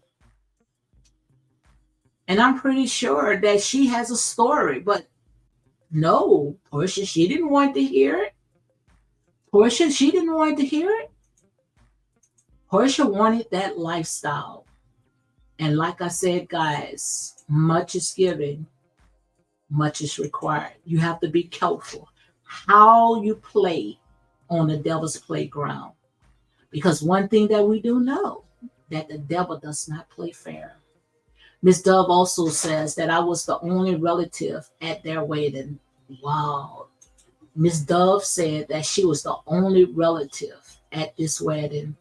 And I'm pretty sure that she has a story. But no, Portia, she didn't want to hear it. Portia, she didn't want to hear it. Portia wanted that lifestyle. And like I said, guys, much is given, much is required. You have to be careful how you play on the devil's playground. Because one thing that we do know, that the devil does not play fair. Miss Dove also says that I was the only relative at their wedding. Wow. Miss Dove said that she was the only relative at this wedding.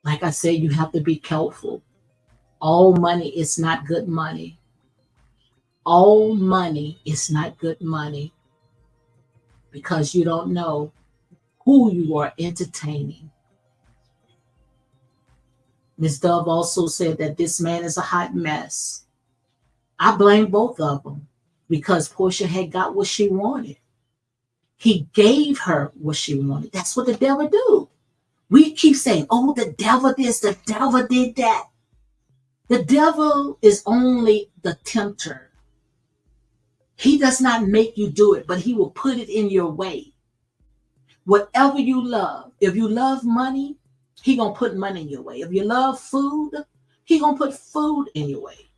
Like I said, you have to be careful. All money is not good money. All money is not good money because you don't know who you are entertaining. Miss Dove also said that this man is a hot mess. I blame both of them because Portia had got what she wanted. He gave her what she wanted. That's what the devil do. We keep saying, oh, the devil this, the devil did that. The devil is only the tempter. He does not make you do it, but he will put it in your way. Whatever you love, if you love money, he gonna put money in your way. If you love food, he gonna put food in your way.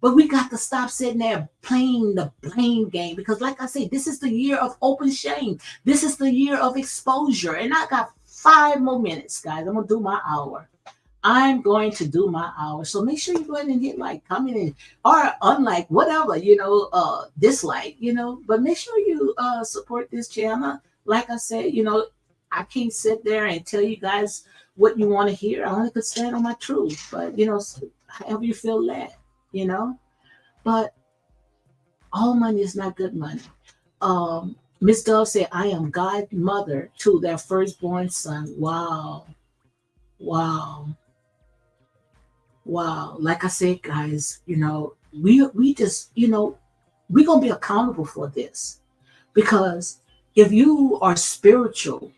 But we got to stop sitting there playing the blame game because, like I said, this is the year of open shame. This is the year of exposure. And I got 5 more minutes, guys. I'm going to do my hour. I'm going to do my hour. So make sure you go ahead and hit like, comment, in, or unlike, whatever, dislike, but make sure you support this channel. Like I said, I can't sit there and tell you guys what you want to hear. I only could stand on my truth, but, however you feel led. But all money is not good money. Miss Dove said, I am godmother to their firstborn son. Wow. Like I said, guys, we just, we're going to be accountable for this because if you are spiritual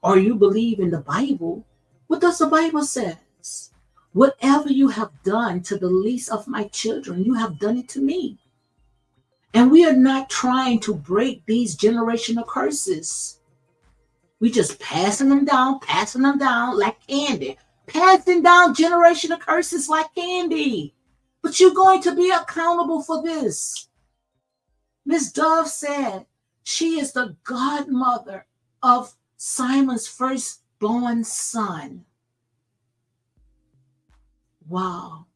or you believe in the Bible, what does the Bible say? Whatever you have done to the least of my children, you have done it to me. And we are not trying to break these generational curses. We just passing them down like candy. Passing down generational curses like candy. But you're going to be accountable for this. Miss Dove said she is the godmother of Simon's firstborn son. Wow.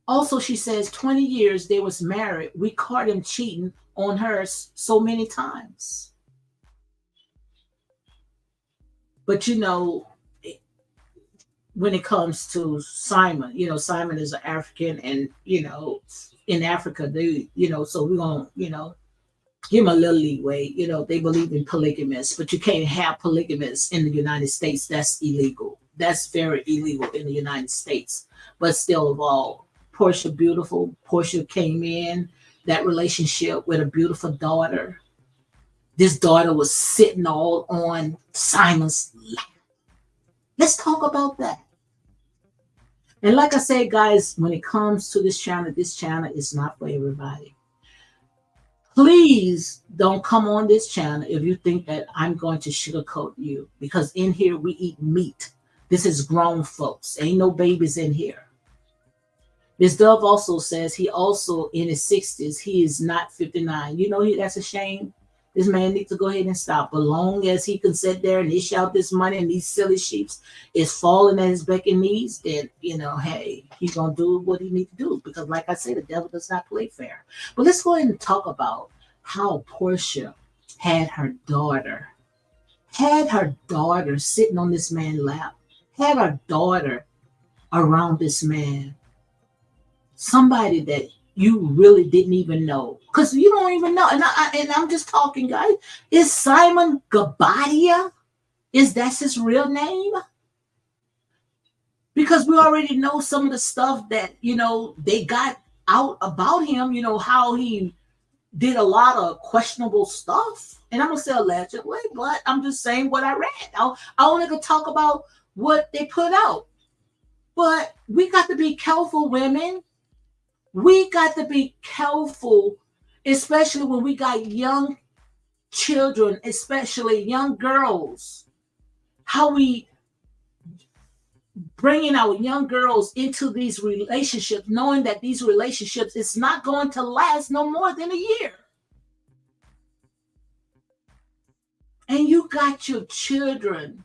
Also, she says 20 years they was married. We caught him cheating on her so many times. But when it comes to Simon, Simon is an African and, in Africa, they, so we're going to, give them a little leeway. They believe in polygamous, but you can't have polygamous in the United States. That's illegal. That's very illegal in the United States. But still of all, Portia beautiful. Portia came in that relationship with a beautiful daughter. This daughter was sitting all on Simon's lap. Let's talk about that. And like I said, guys, when it comes to this channel is not for everybody. Please don't come on this channel if you think that I'm going to sugarcoat you, because in here we eat meat. This is grown folks. Ain't no babies in here. Miss Dove also says he also in his 60s. He is not 59. You know, that's a shame. This man needs to go ahead and stop. But long as he can sit there and dish out this money and these silly sheeps is falling at his beck and knees, then, you know, hey, he's going to do what he needs to do. Because like I said, the devil does not play fair. But let's go ahead and talk about how Portia had her daughter sitting on this man's lap, had her daughter around this man, somebody that you really didn't even know, because you don't even know. And I'm just talking, guys. Is Simon Guobadia? Is that his real name? Because we already know some of the stuff that, you know, they got out about him. You know how he did a lot of questionable stuff. And I'm gonna say allegedly, but I'm just saying what I read. I only could talk about what they put out. But we got to be careful, women. We got to be careful, especially when we got young children, especially young girls, how we bringing our young girls into these relationships, knowing that these relationships is not going to last no more than a year. And you got your children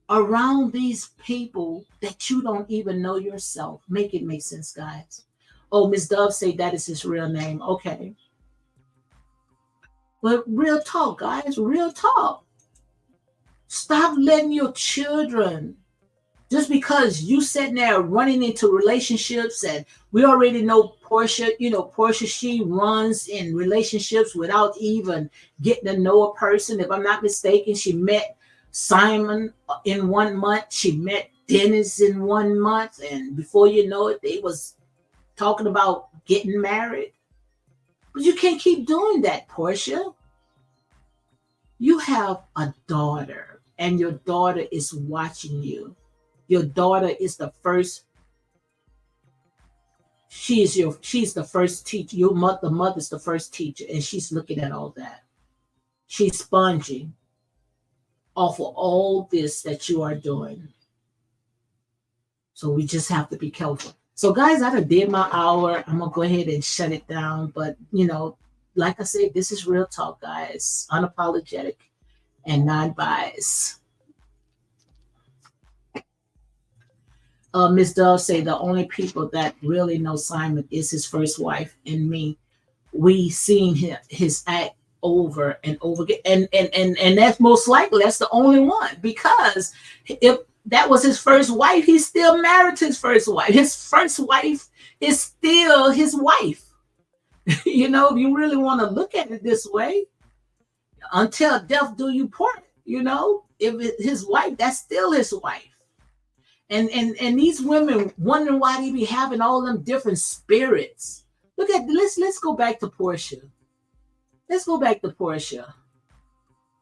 around these people that you don't even know yourself. Make it make sense, guys. Oh, Miss Dove say that is his real name. Okay. But real talk, guys, real talk. Stop letting your children, just because you sitting there running into relationships, and we already know Porsha, you know, Porsha, she runs in relationships without even getting to know a person. If I'm not mistaken, she met Simon in 1 month. She met Dennis in 1 month. And before you know it, they was talking about getting married. But you can't keep doing that, Porsha. You have a daughter, and your daughter is watching you. Your daughter is the first. She's the first teacher. The mother's the first teacher, and she's looking at all that. She's sponging off of all this that you are doing. So we just have to be careful. So guys, I done did my hour. I'm gonna go ahead and shut it down. But you know, like I said, this is real talk, guys. Unapologetic and non-biased. Miss Dove say the only people that really know Simon is his first wife and me. We seen his act over and over again, and that's most likely that's the only one, because if that was his first wife, he's still married to his first wife. His first wife is still his wife. You know, if you really want to look at it this way, until death do you part. You know, if his wife, that's still his wife. And these women wondering why they be having all them different spirits. Look at let's go back to Portia. Let's go back to Portia.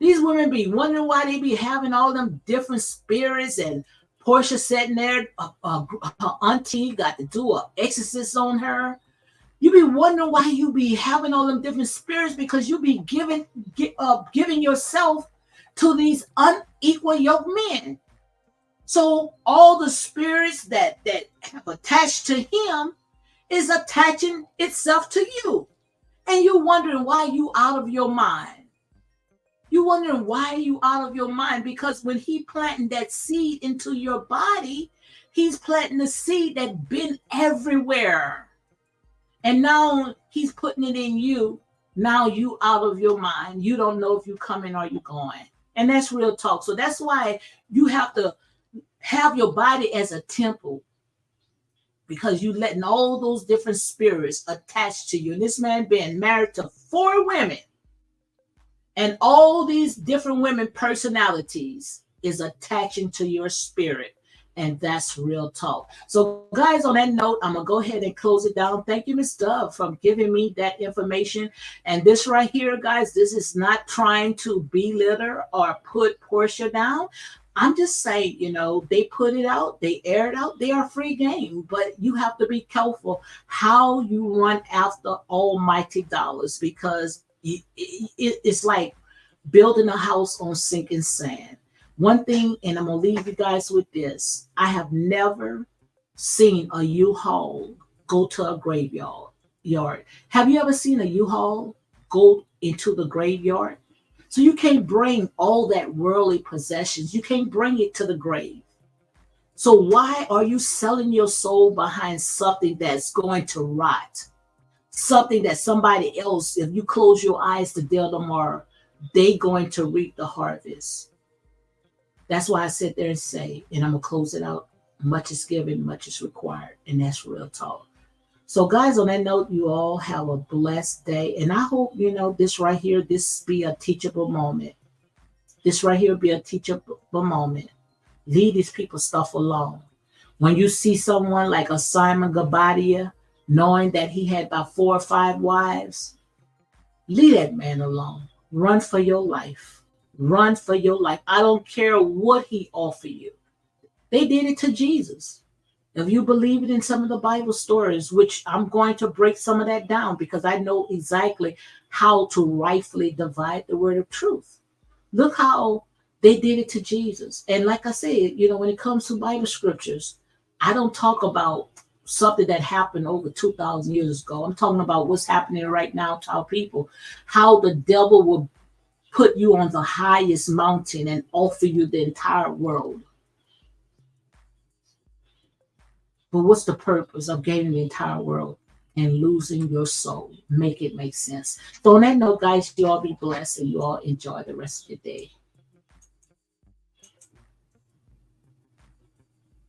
These women be wondering why they be having all them different spirits, and Portia sitting there, her auntie got to do an exorcist on her. You be wondering why you be having all them different spirits, because you be giving yourself to these unequal yoke men. So all the spirits that have attached to him is attaching itself to you. And you're wondering why you out of your mind. You're wondering why you out of your mind, because when he planting that seed into your body, he's planting the seed that been everywhere. And now he's putting it in you. Now you out of your mind. You don't know if you coming or you going. And that's real talk. So that's why you have to have your body as a temple, because you letting all those different spirits attach to you. And this man been married to 4 women, and all these different women personalities is attaching to your spirit. And that's real talk. So guys, on that note, I'm gonna go ahead and close it down. Thank you, Ms. Dove, for giving me that information. And this right here, guys, this is not trying to belittle or put Portia down. I'm just saying, they put it out, they air it out, they are free game, but you have to be careful how you run after almighty dollars because it's like building a house on sinking sand. One thing, and I'm gonna leave you guys with this: I have never seen a U-Haul go to a graveyard. Yard. Have you ever seen a U-Haul go into the graveyard? So you can't bring all that worldly possessions. You can't bring it to the grave. So why are you selling your soul behind something that's going to rot? Something that somebody else, if you close your eyes to deal tomorrow, they going to reap the harvest. That's why I sit there and say, and I'm gonna close it out. Much is given, much is required, and that's real talk. So, guys, on that note, you all have a blessed day. And I hope, this right here, this be a teachable moment. This right here be a teachable moment. Leave these people stuff alone. When you see someone like a Simon Guobadia, knowing that he had about 4 or 5 wives, leave that man alone. Run for your life. Run for your life. I don't care what he offer you. They did it to Jesus. If you believe it in some of the Bible stories, which I'm going to break some of that down because I know exactly how to rightfully divide the word of truth. Look how they did it to Jesus. And like I said, when it comes to Bible scriptures, I don't talk about something that happened over 2,000 years ago. I'm talking about what's happening right now to our people, how the devil will put you on the highest mountain and offer you the entire world. But what's the purpose of gaining the entire world and losing your soul? Make it make sense. So on that note, guys, you all be blessed and you all enjoy the rest of your day.